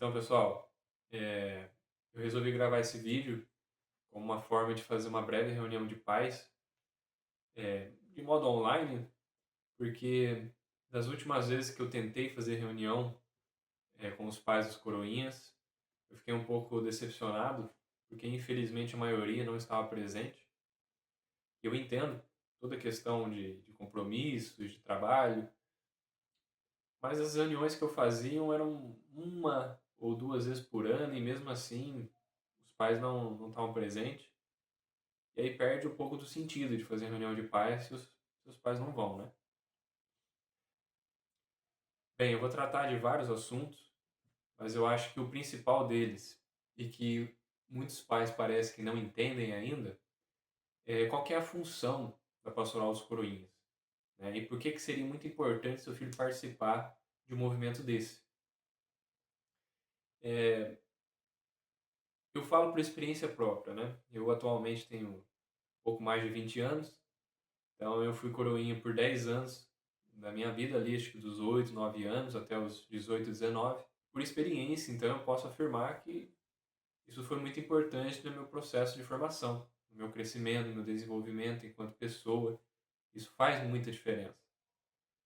Então, pessoal, eu resolvi gravar esse vídeo como uma forma de fazer uma breve reunião de pais, de modo online, porque das últimas vezes que eu tentei fazer reunião, com os pais dos coroinhas, eu fiquei um pouco decepcionado, porque infelizmente a maioria não estava presente. Eu entendo toda a questão de compromissos, de trabalho, mas as reuniões que eu fazia eram uma ou duas vezes por ano e mesmo assim os pais não estavam presentes. E aí perde um pouco do sentido de fazer reunião de pais se os pais não vão, né. Bem, eu vou tratar de vários assuntos, mas eu acho que o principal deles, e que muitos pais parece que não entendem ainda, é qual que é a função da Pastoral dos Coroinhas, né, e por que que seria muito importante seu filho participar de um movimento desse. Eh, eu falo por experiência própria, né, eu atualmente tenho pouco mais de 20 anos. Então eu fui coroinha por 10 anos da minha vida ali, acho que dos 8, 9 anos até os 18, 19. Por experiência, então eu posso afirmar que isso foi muito importante no meu processo de formação, no meu crescimento, no meu desenvolvimento enquanto pessoa. Isso faz muita diferença.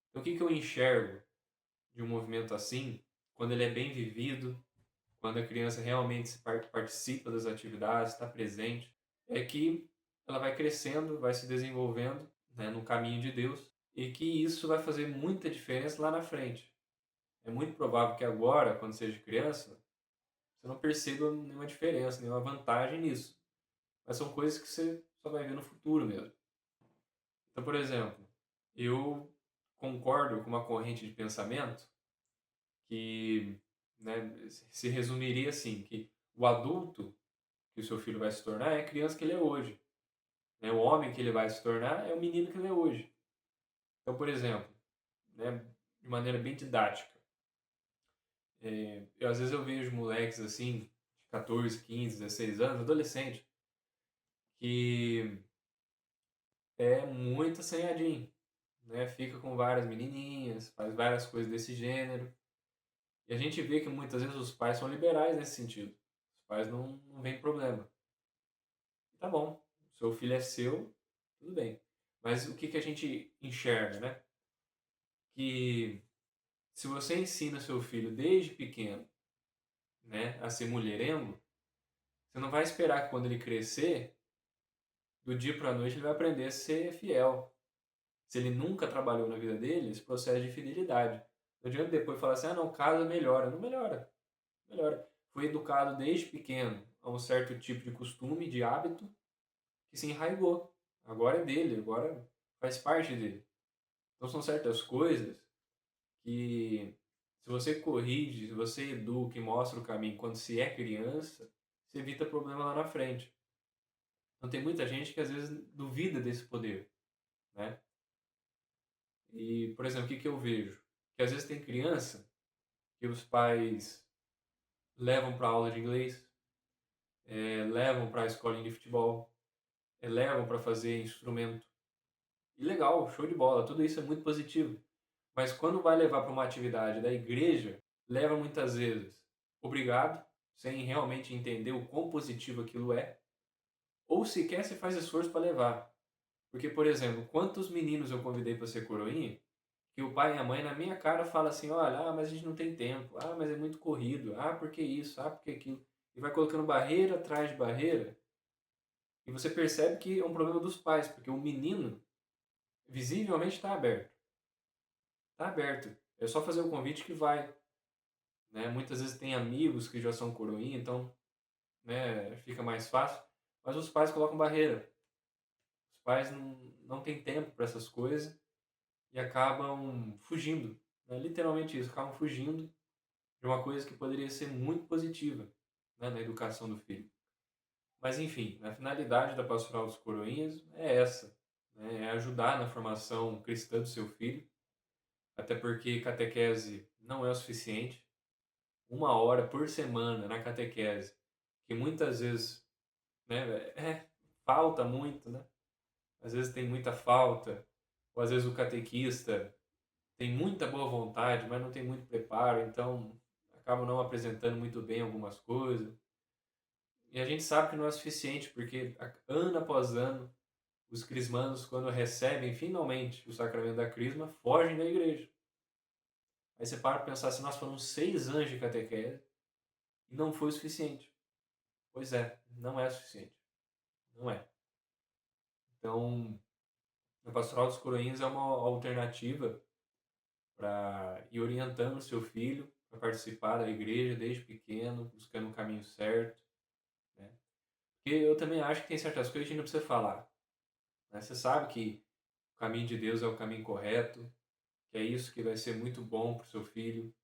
Então o que que eu enxergo de um movimento assim, quando ele é bem vivido, quando a criança realmente participa das atividades, está presente, é que ela vai crescendo, vai se desenvolvendo, né, no caminho de Deus, e que isso vai fazer muita diferença lá na frente. É muito provável que agora, quando seja criança, você não perceba nenhuma diferença, nenhuma vantagem nisso. Mas são coisas que você só vai ver no futuro mesmo. Então, por exemplo, eu concordo com uma corrente de pensamento que, né, se resumiria assim, que o adulto que o seu filho vai se tornar é a criança que ele é hoje, né? O homem que ele vai se tornar é o menino que ele é hoje. Então, por exemplo, né, de maneira bem didática, eu às vezes eu vejo moleques assim, de 14, 15, 16 anos, adolescente, que é muito assanhadinho, né? Fica com várias menininhas, faz várias coisas desse gênero. E a gente vê que muitas vezes os pais são liberais nesse sentido. Os pais não veem problema. E tá bom, o seu filho é seu, tudo bem. Mas o que que a gente enxerga, né? Que se você ensina seu filho desde pequeno, né, a ser mulherengo, você não vai esperar que quando ele crescer, do dia para a noite ele vai aprender a ser fiel. Se ele nunca trabalhou na vida dele, esse processo de fidelidade. Não adianta depois falar assim, ah não, casa melhora. Não melhora, melhora. Foi educado desde pequeno a um certo tipo de costume, de hábito, que se enraigou. Agora é dele, agora faz parte dele. Então são certas coisas que, se você corrige, se você educa e mostra o caminho quando se é criança, você evita problema lá na frente. Então tem muita gente que às vezes duvida desse poder, né? E, por exemplo, o que que eu vejo? Que às vezes tem criança que os pais levam para aula de inglês, levam para a escolinha de futebol, levam para fazer instrumento. E legal, show de bola, tudo isso é muito positivo. Mas quando vai levar para uma atividade da igreja, leva muitas vezes obrigado, sem realmente entender o quão positivo aquilo é, ou sequer se faz esforço para levar. Porque, por exemplo, quantos meninos eu convidei para ser coroinha, que o pai e a mãe na minha cara fala assim: olha, mas a gente não tem tempo, mas é muito corrido, porque isso, porque aquilo. E vai colocando barreira atrás de barreira, e você percebe que é um problema dos pais, porque o menino visivelmente está aberto. Está aberto. É só fazer o convite que vai. Né? Muitas vezes tem amigos que já são coroinha, então, né, fica mais fácil. Mas os pais colocam barreira. Os pais não têm tempo para essas coisas e acabam fugindo. Né? Literalmente isso, acabam fugindo de uma coisa que poderia ser muito positiva, né, na educação do filho. Mas enfim, a finalidade da Pastoral dos Coroinhas é essa, né, é ajudar na formação cristã do seu filho, até porque catequese não é o suficiente. Uma hora por semana na catequese, que muitas vezes, né, falta muito, né? Às vezes tem muita falta, ou às vezes o catequista tem muita boa vontade, mas não tem muito preparo, então acabam não apresentando muito bem algumas coisas. E a gente sabe que não é suficiente, porque ano após ano, os crismandos, quando recebem finalmente o sacramento da crisma, fogem da igreja. Aí você para pensar assim, nós foram 6 anos de catequese e não foi o suficiente. Pois é, não é suficiente. Não é. Então, a Pastoral dos Coroinhas é uma alternativa para ir orientando o seu filho a participar da igreja desde pequeno, buscando o caminho certo, né? Porque eu também acho que tem certas coisas que a gente não precisa falar, né? Você sabe que o caminho de Deus é o caminho correto, que é isso que vai ser muito bom para o seu filho.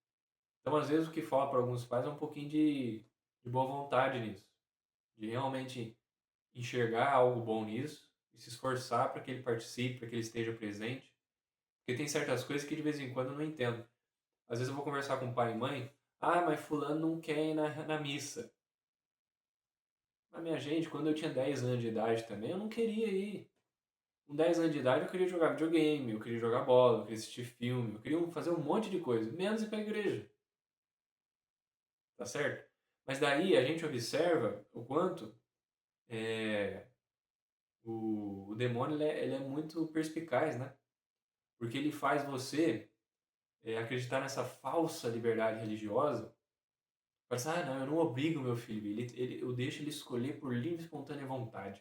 Então, às vezes, o que falta para alguns pais é um pouquinho de boa vontade nisso, de realmente enxergar algo bom nisso e se esforçar para que ele participe, para que ele esteja presente. Porque tem certas coisas que de vez em quando eu não entendo. Às vezes eu vou conversar com pai e mãe, ah, mas fulano não quer ir na missa. Mas minha gente, quando eu tinha 10 anos de idade também, eu não queria ir. Com 10 anos de idade eu queria jogar videogame, eu queria jogar bola, eu queria assistir filme, eu queria fazer um monte de coisa, menos ir para a igreja. Tá certo? Mas daí a gente observa o quanto é, o demônio ele é muito perspicaz, né? Porque ele faz você acreditar nessa falsa liberdade religiosa. Fala assim, ah, não, eu não obrigo meu filho, eu deixo ele escolher por livre e espontânea vontade.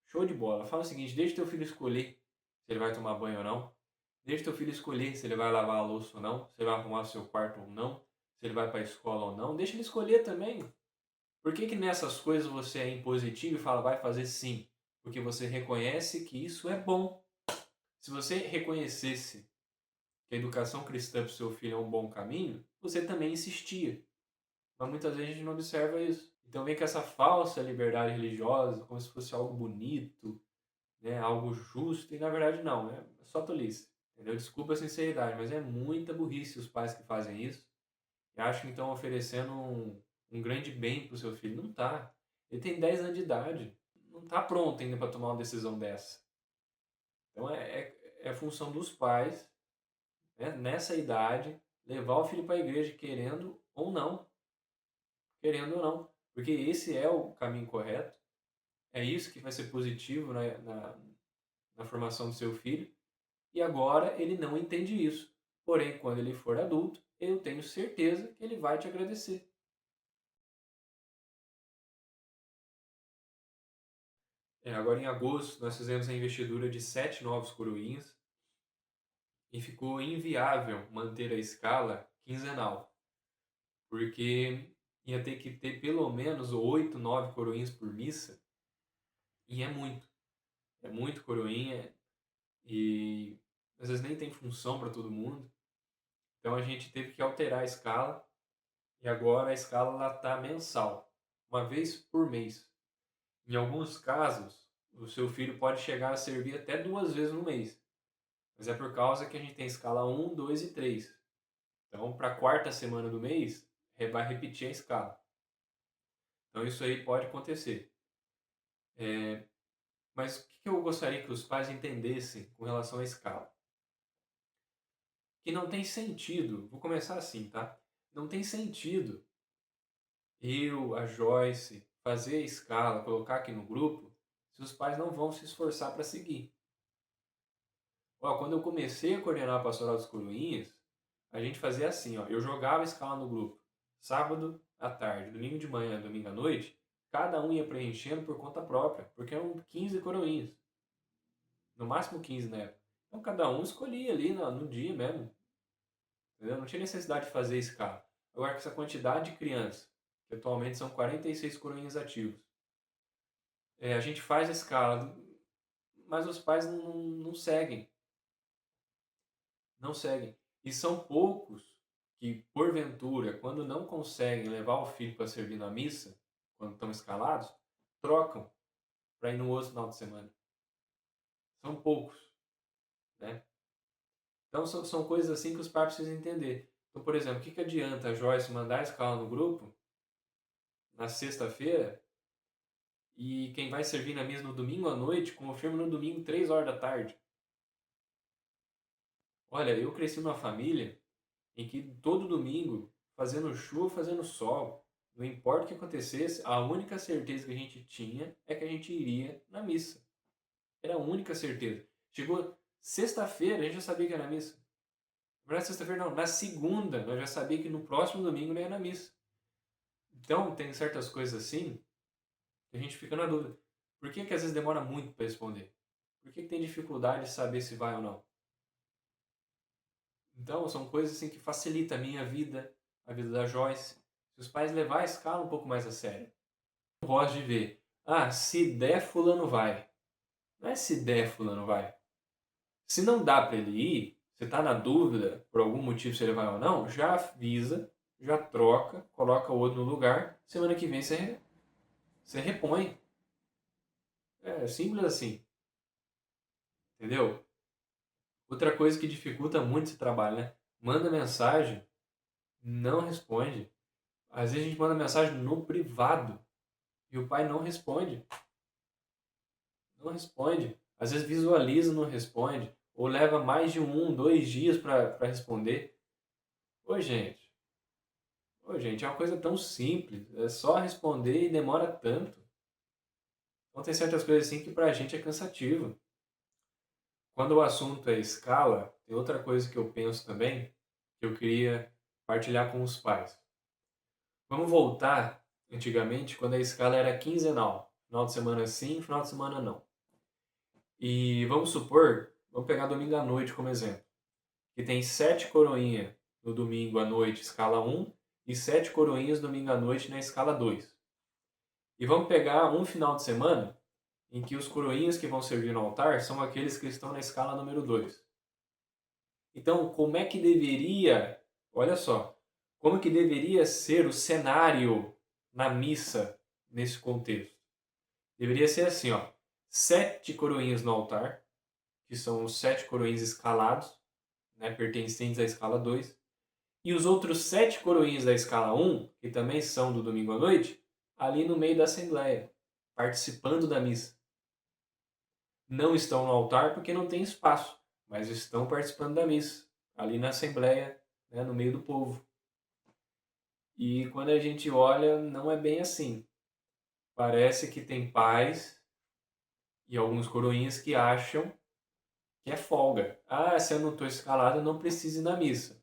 Show de bola. Fala o seguinte, deixa teu filho escolher se ele vai tomar banho ou não. Deixa teu filho escolher se ele vai lavar a louça ou não, se ele vai arrumar o seu quarto ou não, se ele vai para a escola ou não. Deixa ele escolher também. Por que que nessas coisas você é impositivo e fala, vai fazer sim? Porque você reconhece que isso é bom. Se você reconhecesse que a educação cristã para o seu filho é um bom caminho, você também insistia. Mas muitas vezes a gente não observa isso. Então vem com essa falsa liberdade religiosa, como se fosse algo bonito, né, algo justo, e na verdade não, é só tolice. Entendeu? Desculpa a sinceridade, mas é muita burrice os pais que fazem isso e acham que estão oferecendo um grande bem para o seu filho. Não tá. Ele tem 10 anos de idade, não está pronto ainda para tomar uma decisão dessa. Então é função dos pais, né, nessa idade, levar o filho para a igreja, querendo ou não, porque esse é o caminho correto, é isso que vai ser positivo na formação do seu filho, e agora ele não entende isso. Porém, quando ele for adulto, eu tenho certeza que ele vai te agradecer. Agora em agosto, nós fizemos a investidura de 7 novos coroinhas e ficou inviável manter a escala quinzenal, porque ia ter que ter pelo menos 8, 9 coroinhas por missa, e é muito coroinha, e às vezes nem tem função para todo mundo. Então a gente teve que alterar a escala e agora a escala está mensal, uma vez por mês. Em alguns casos, o seu filho pode chegar a servir até 2 vezes no mês, mas é por causa que a gente tem escala 1, 2 e 3. Então, para a quarta semana do mês, vai repetir a escala. Então, isso aí pode acontecer. Mas o que eu gostaria que os pais entendessem com relação à escala? Que não tem sentido, vou começar assim, tá? Não tem sentido a Joyce, fazer a escala, colocar aqui no grupo, se os pais não vão se esforçar para seguir. Ó, quando eu comecei a coordenar a Pastoral dos Coroinhas, a gente fazia assim, ó, eu jogava a escala no grupo, sábado à tarde, domingo de manhã, domingo à noite, cada um ia preenchendo por conta própria, porque eram 15 coroinhas, no máximo 15 na época. Então cada um escolhia ali no dia mesmo, entendeu? Não tinha necessidade de fazer escala. Agora com essa quantidade de crianças, que atualmente são 46 coroinhas ativos, a gente faz a escala, mas os pais não seguem, não seguem. E são poucos que, porventura, quando não conseguem levar o filho para servir na missa, quando estão escalados, trocam para ir no outro final de semana. São poucos, né? Então são coisas assim que os pais precisam entender. Então, por exemplo, o que adianta a Joyce mandar a escala no grupo na sexta-feira e quem vai servir na missa no domingo à noite confirma no domingo 3 horas da tarde? Olha, eu cresci numa família em que todo domingo fazendo chuva, fazendo sol. Não importa o que acontecesse, a única certeza que a gente tinha é que a gente iria na missa. Era a única certeza. Chegou sexta-feira, a gente já sabia que era na missa. Não era sexta-feira, não. Na segunda, nós já sabíamos que no próximo domingo não ia na missa. Então, tem certas coisas assim que a gente fica na dúvida. Por que às vezes demora muito para responder? Por que tem dificuldade de saber se vai ou não? Então, são coisas assim que facilitam a minha vida, a vida da Joyce. Se os pais levar a escala um pouco mais a sério. Eu gosto de ver. Ah, se der, fulano vai. Não é se der, fulano vai. Se não dá para ele ir, você está na dúvida, por algum motivo, se ele vai ou não, já avisa, já troca, coloca o outro no lugar. Semana que vem você repõe. É simples assim. Entendeu? Outra coisa que dificulta muito esse trabalho, né? Manda mensagem, não responde. Às vezes a gente manda mensagem no privado e o pai não responde. Não responde. Às vezes visualiza, não responde. Ou leva mais de 1, 2 dias para responder. Ô, gente. Ô, gente, é uma coisa tão simples. É só responder e demora tanto. Então tem certas coisas assim que pra gente é cansativo. Quando o assunto é escala, tem outra coisa que eu penso também, que eu queria partilhar com os pais. Vamos voltar antigamente, quando a escala era quinzenal. Final de semana sim, final de semana não. E vamos supor, vamos pegar domingo à noite como exemplo, que tem 7 coroinhas no domingo à noite, escala 1, e 7 coroinhas domingo à noite na escala 2. E vamos pegar um final de semana em que os coroinhas que vão servir no altar são aqueles que estão na escala número 2. Então, como é que deveria, olha só, como que deveria ser o cenário na missa nesse contexto? Deveria ser assim, ó, 7 coroinhas no altar, que são os 7 coroinhas escalados, né, pertencentes à escala 2, e os outros 7 coroinhas da escala 1, que também são do domingo à noite, ali no meio da assembleia, participando da missa. Não estão no altar porque não tem espaço, mas estão participando da missa, ali na assembleia, né, no meio do povo. E quando a gente olha, não é bem assim. Parece que tem pais e alguns coroinhas que acham que é folga. Ah, se eu não estou escalado, eu não preciso ir na missa.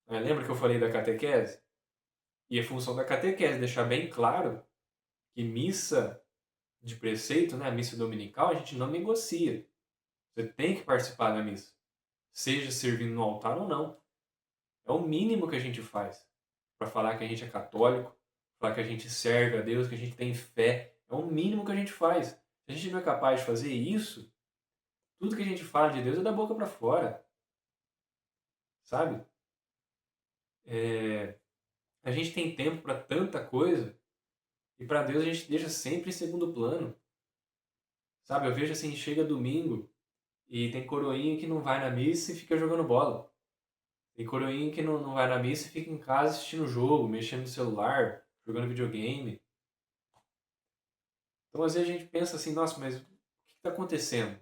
Lembra que eu falei da catequese? E a função da catequese é deixar bem claro que missa de preceito, né, a missa dominical, a gente não negocia. Você tem que participar da missa, seja servindo no altar ou não. É o mínimo que a gente faz para falar que a gente é católico, falar que a gente serve a Deus, que a gente tem fé. É o mínimo que a gente faz. Se a gente não é capaz de fazer isso, tudo que a gente fala de Deus é da boca para fora, sabe? É, a gente tem tempo para tanta coisa e para Deus a gente deixa sempre em segundo plano, sabe? Eu vejo assim, chega domingo e tem coroinha que não vai na missa e fica jogando bola. Tem coroinha que não vai na missa e fica em casa assistindo jogo, mexendo no celular, jogando videogame. Então às vezes a gente pensa assim, nossa, mas o que está acontecendo?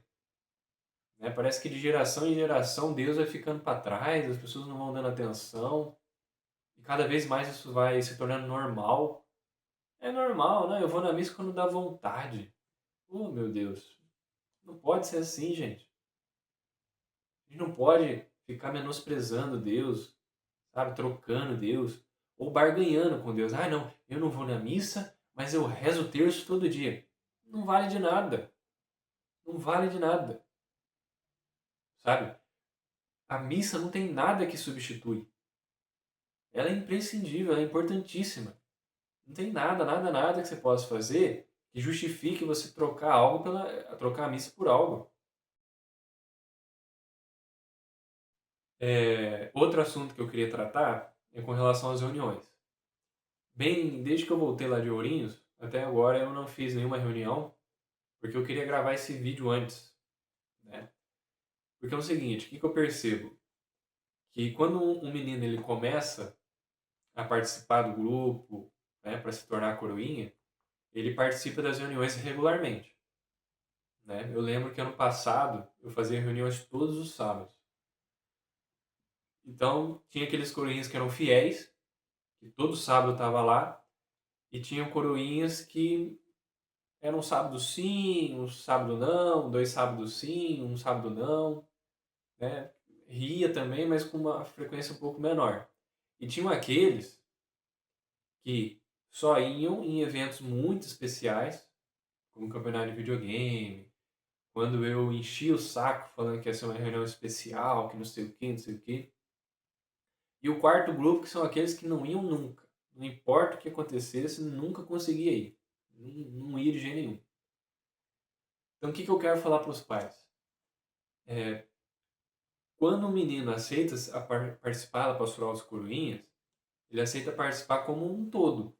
Né? Parece que de geração em geração Deus vai ficando para trás, as pessoas não vão dando atenção, e cada vez mais isso vai se tornando normal. É normal, né? Eu vou na missa quando dá vontade. Oh, meu Deus. Não pode ser assim, gente. A gente não pode ficar menosprezando Deus, sabe? Trocando Deus. Ou barganhando com Deus. Ah, não, eu não vou na missa, mas eu rezo o terço todo dia. Não vale de nada. Não vale de nada. Sabe? A missa não tem nada que substitui. Ela é imprescindível, ela é importantíssima. Não tem nada, nada, nada que você possa fazer que justifique você trocar algo trocar a missa por algo. Outro assunto que eu queria tratar é com relação às reuniões. Bem, desde que eu voltei lá de Ourinhos, até agora eu não fiz nenhuma reunião, porque eu queria gravar esse vídeo antes, né? Porque é o seguinte, o que eu percebo? Que quando um menino ele começa a participar do grupo, né, para se tornar coroinha, ele participa das reuniões regularmente, né? Eu lembro que ano passado eu fazia reuniões todos os sábados. Então, tinha aqueles coroinhas que eram fiéis, que todo sábado tava lá, e tinha coroinhas que eram um sábado sim, um sábado não, 2 sábados sim, um sábado não, né. Ria também, mas com uma frequência um pouco menor. E tinham aqueles que só iam em eventos muito especiais, como campeonato de videogame, quando eu enchia o saco falando que ia ser uma reunião especial, que não sei o quê, não sei o quê. E o quarto grupo, que são aqueles que não iam nunca. Não importa o que acontecesse, nunca conseguia ir. Não ia de jeito nenhum. Então, o que que eu quero falar para os pais? É, quando o menino aceita participar da pastoral das coroinhas, ele aceita participar como um todo.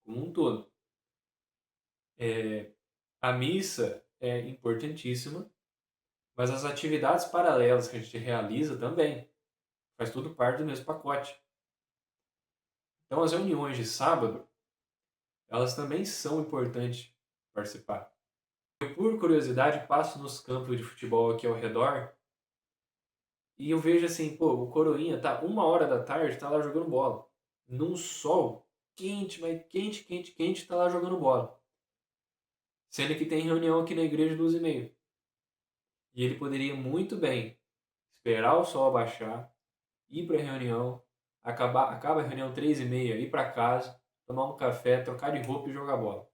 Como um todo. É, a missa é importantíssima, mas as atividades paralelas que a gente realiza também. Faz tudo parte do mesmo pacote. Então, as reuniões de sábado, elas também são importantes participar. Eu, por curiosidade, passo nos campos de futebol aqui ao redor e eu vejo assim, pô, o Coroinha tá 1 hora da tarde, tá lá jogando bola. Num sol quente, mas quente, quente, quente, tá lá jogando bola. Sendo que tem reunião aqui na igreja 2h30. E ele poderia muito bem esperar o sol abaixar, ir para a reunião, acaba a reunião 3h30, ir para casa, tomar um café, trocar de roupa e jogar bola.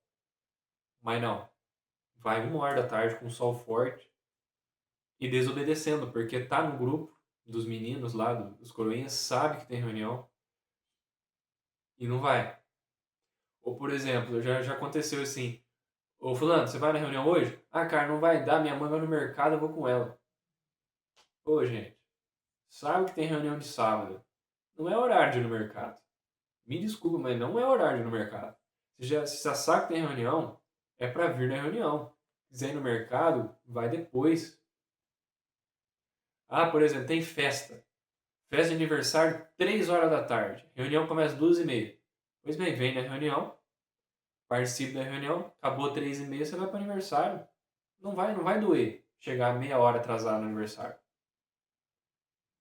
Mas não, vai 1 hora da tarde com sol forte e desobedecendo, porque tá no grupo dos meninos lá, dos coroinhas, sabe que tem reunião e não vai. Ou, por exemplo, já aconteceu assim, ô fulano, você vai na reunião hoje? Ah, cara, não vai dar, minha mãe vai no mercado, eu vou com ela. Ô, gente, sabe que tem reunião de sábado. Não é horário de ir no mercado. Me desculpa, mas não é horário de ir no mercado. Se já sabe que tem reunião, é para vir na reunião. Se quiser ir no mercado, vai depois. Ah, por exemplo, tem festa. Festa de aniversário, 3 horas da tarde. Reunião começa às 2h30. Pois bem, vem na reunião, participe da reunião, acabou 3h30, você vai para o aniversário. Não vai doer chegar meia hora atrasado no aniversário.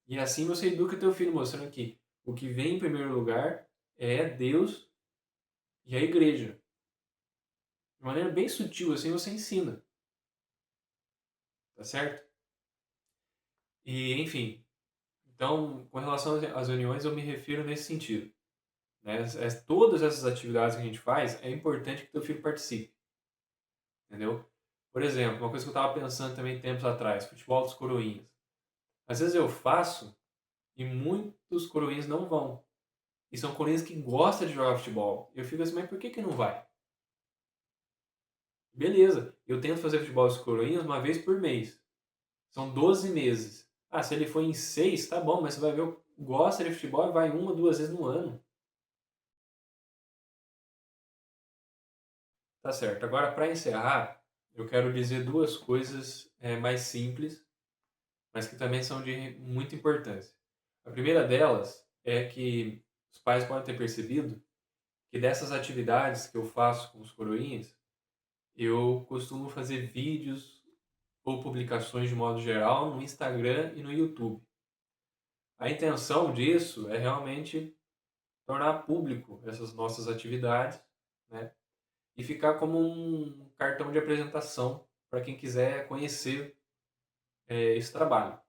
E assim você educa teu filho, mostrando que o que vem em primeiro lugar é Deus e a igreja. De maneira bem sutil, assim você ensina, tá certo? E, enfim, então, com relação às reuniões, eu me refiro nesse sentido. Né? Todas essas atividades que a gente faz, é importante que teu filho participe, entendeu? Por exemplo, uma coisa que eu estava pensando também tempos atrás, futebol dos coroinhas. Às vezes eu faço e muitos coroinhas não vão. E são coroinhas que gostam de jogar futebol. Eu fico assim, mas por que que não vai? Beleza, eu tento fazer futebol dos coroinhas uma vez por mês. São 12 meses. Ah, se ele for em 6, tá bom, mas você vai ver, gosta de futebol e vai 1, 2 vezes no ano. Tá certo. Agora, para encerrar, eu quero dizer duas coisas mais simples, mas que também são de muita importância. A primeira delas é que os pais podem ter percebido que dessas atividades que eu faço com os coroinhas, eu costumo fazer vídeos ou publicações de modo geral no Instagram e no YouTube. A intenção disso é realmente tornar público essas nossas atividades, né? E ficar como um cartão de apresentação para quem quiser conhecer esse trabalho.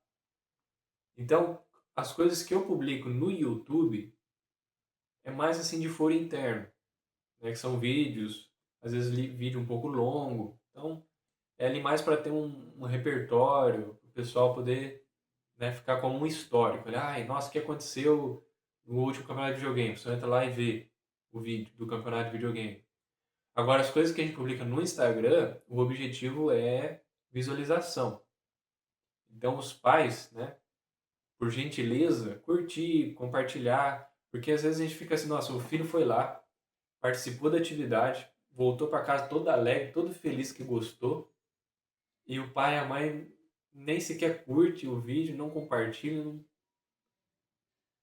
Então, as coisas que eu publico no YouTube é mais assim de foro interno, né? Que são vídeos, às vezes vídeo um pouco longo. Então, é ali mais para ter um repertório, para o pessoal poder, né, ficar como um histórico. Olha, ai, nossa, o que aconteceu no último campeonato de videogame? Você entra lá e vê o vídeo do campeonato de videogame. Agora, as coisas que a gente publica no Instagram, o objetivo é visualização. Então, os pais, né, por gentileza, curtir, compartilhar, porque às vezes a gente fica assim, nossa, o filho foi lá, participou da atividade, voltou para casa todo alegre, todo feliz que gostou, e o pai e a mãe nem sequer curte o vídeo, não compartilha.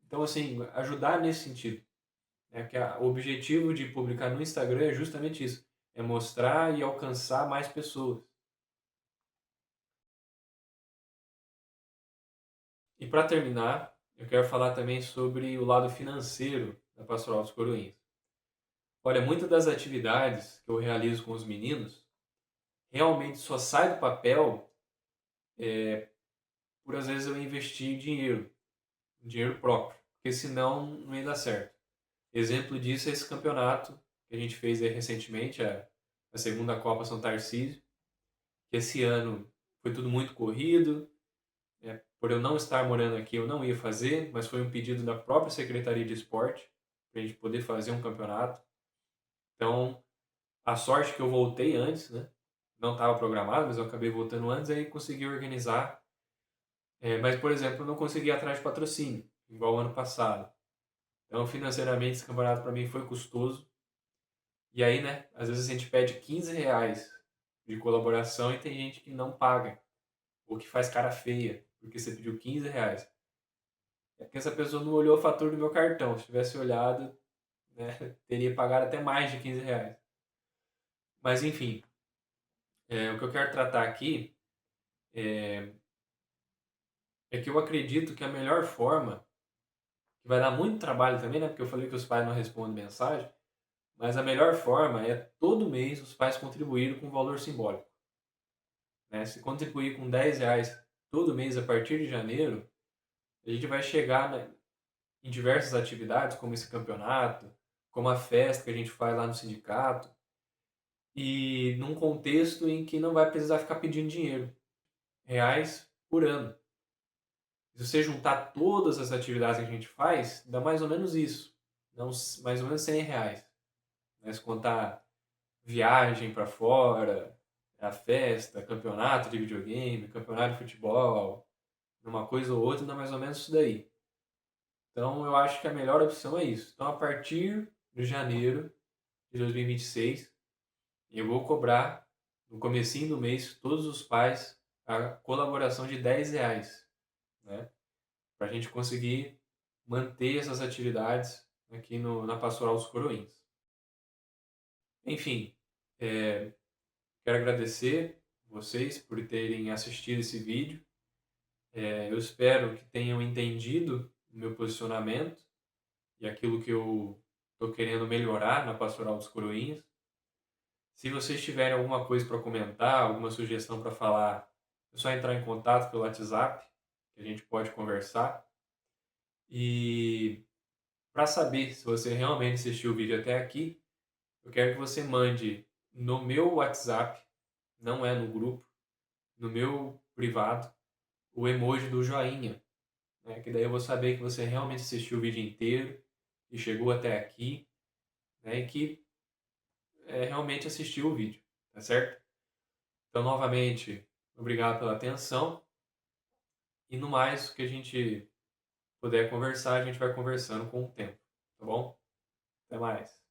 Então, assim, ajudar nesse sentido. Né? Que o objetivo de publicar no Instagram é justamente isso, é mostrar e alcançar mais pessoas. E para terminar, eu quero falar também sobre o lado financeiro da Pastoral dos Coroinhas. Olha, muitas das atividades que eu realizo com os meninos realmente só sai do papel por às vezes eu investir dinheiro próprio, porque senão não ia dar certo. Exemplo disso é esse campeonato que a gente fez aí recentemente, a segunda Copa São Tarcísio, que esse ano foi tudo muito corrido, por eu não estar morando aqui eu não ia fazer, mas foi um pedido da própria Secretaria de Esporte para a gente poder fazer um campeonato. Então, a sorte que eu voltei antes, né? Não estava programado, mas eu acabei voltando antes e consegui organizar. Mas, por exemplo, eu não consegui ir atrás de patrocínio, igual o ano passado. Então, financeiramente, esse campeonato para mim foi custoso. E aí, né, às vezes a gente pede R$ 15 de colaboração e tem gente que não paga, ou que faz cara feia, porque você pediu R$ 15. É porque essa pessoa não olhou a fatura do meu cartão. Se tivesse olhado, né, teria pagado até mais de R$ 15. Mas enfim, o que eu quero tratar aqui é que eu acredito que a melhor forma, que vai dar muito trabalho também, né, porque eu falei que os pais não respondem mensagem, mas a melhor forma é todo mês os pais contribuírem com um valor simbólico. Né? Se contribuir com R$ 10 todo mês a partir de janeiro, a gente vai chegar, né, em diversas atividades, como esse campeonato, como a festa que a gente faz lá no sindicato, e num contexto em que não vai precisar ficar pedindo dinheiro, reais por ano. Se você juntar todas as atividades que a gente faz, dá mais ou menos isso, dá mais ou menos R$ 100. Né? Se contar viagem para fora, a festa, campeonato de videogame, campeonato de futebol, numa coisa ou outra, dá mais ou menos isso daí. Então eu acho que a melhor opção é isso. Então a partir de janeiro de 2026, eu vou cobrar no comecinho do mês todos os pais a colaboração de R$ 10, né? Para a gente conseguir manter essas atividades aqui na Pastoral dos Coroinhas. Enfim, quero agradecer vocês por terem assistido esse vídeo. Eu espero que tenham entendido o meu posicionamento e aquilo que eu estou querendo melhorar na Pastoral dos Coroinhas. Se vocês tiverem alguma coisa para comentar, alguma sugestão para falar, é só entrar em contato pelo WhatsApp, que a gente pode conversar. E para saber se você realmente assistiu o vídeo até aqui, eu quero que você mande no meu WhatsApp, não é no grupo, no meu privado, o emoji do joinha, né? Que daí eu vou saber que você realmente assistiu o vídeo inteiro e chegou até aqui, né? E que realmente assistiu o vídeo, tá certo? Então, novamente, obrigado pela atenção e no mais, o que a gente puder conversar, a gente vai conversando com o tempo, tá bom? Até mais.